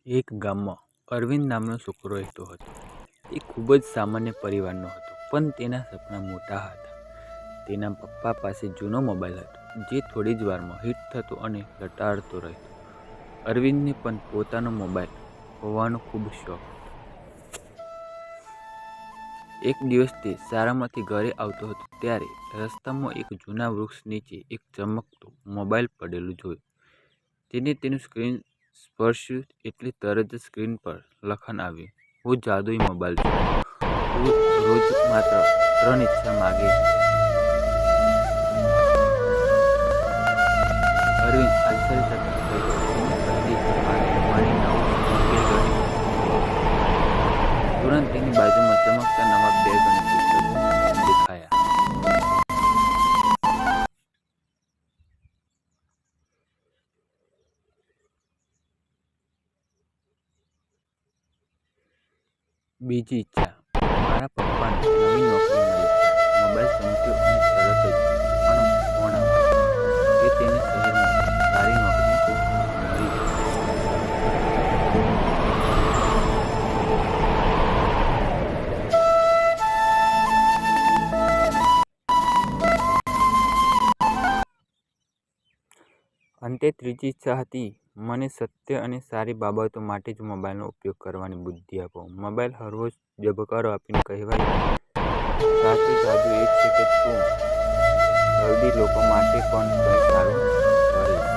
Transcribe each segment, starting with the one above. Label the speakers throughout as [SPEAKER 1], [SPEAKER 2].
[SPEAKER 1] એક ગામમાં અરવિંદ નામનો છોકરો રહેતો હતો. એ ખૂબ જ સામાન્ય પરિવારનો હતો, પણ તેના સપના મોટા હતા. તેના પપ્પા પાસે જૂનો મોબાઈલ હતો, જે થોડી જ વારમાં હીટ થતો અને લટાડતો રહેતો. અરવિંદને પણ પોતાનો મોબાઈલ હોવાનો ખૂબ શોખ હતો. એક દિવસ તે શાળામાંથી ઘરે આવતો હતો ત્યારે રસ્તામાં એક જૂના વૃક્ષ નીચે એક ચમકતો મોબાઈલ પડેલું જોયું. તેને તેનું સ્ક્રીન સ્પર્શ્યું એટલે તરત જ સ્ક્રીન પર લખાણ આવ્યું, "હું જાદુઈ મોબાઈલ છું. તું રોજ માત્ર 3 ઈચ્છા માગે." અરવિંદ આશ્ચર્યચકિત થઈ ગયો. તેની પહેલી ઈચ્છા માગી નવું સ્કૂલ બેગ અને પુસ્તકો. તુરંત તેની બાજુમાં ચમકતા નવા બેગ અને પુસ્તકો દેખાયા. બીજી ઈચ્છા, મારા પપ્પાને નવી નોકરી મળી છે. મોબાઈલ ચમક્યો અને તરત જ પપ્પાનો ફોન આવ્યો કે તેને શહેરમાં સારી નોકરી મળી છે. અંતે ત્રીજી ઈચ્છા હતી, મને સત્ય અને સારી બાબતો માટે જ મોબાઈલનો ઉપયોગ કરવાની બુદ્ધિ આપો. મોબાઈલ હર રોજ ઝબકારો આપીને કહેવાય, સાચું જાદુ એ છે કે તું જલ્દી લોકો માટે પણ કંઈ સારું કરીશ.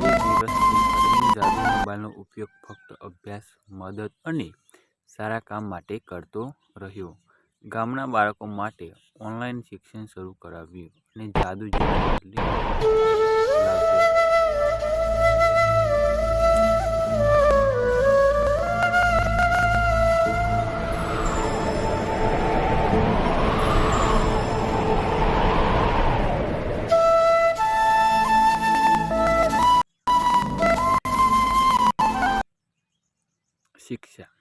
[SPEAKER 1] તે દિવસથી અરવિંદ જાદુઈ મોબાઈલનો ઉપયોગ ફક્ત અભ્યાસ, મદદ અને સારા કામ માટે કરતો રહ્યો. ગામના બાળકો માટે ઓનલાઈન શિક્ષણ શરૂ કરાવ્યું અને જાદુ જીવન બદલી લાવ્યો. શિક્ષા.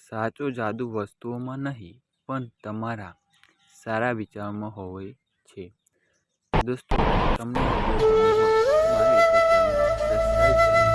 [SPEAKER 1] સાચો જાદુ વસ્તુઓમાં નહીં, પણ તમારા સારા વિચારોમાં હોય છે. દોસ્તો, તમને વિડીયો ગમ્યો હોય તો મારી YouTube ચેનલને સબસ્ક્રાઇબ કરી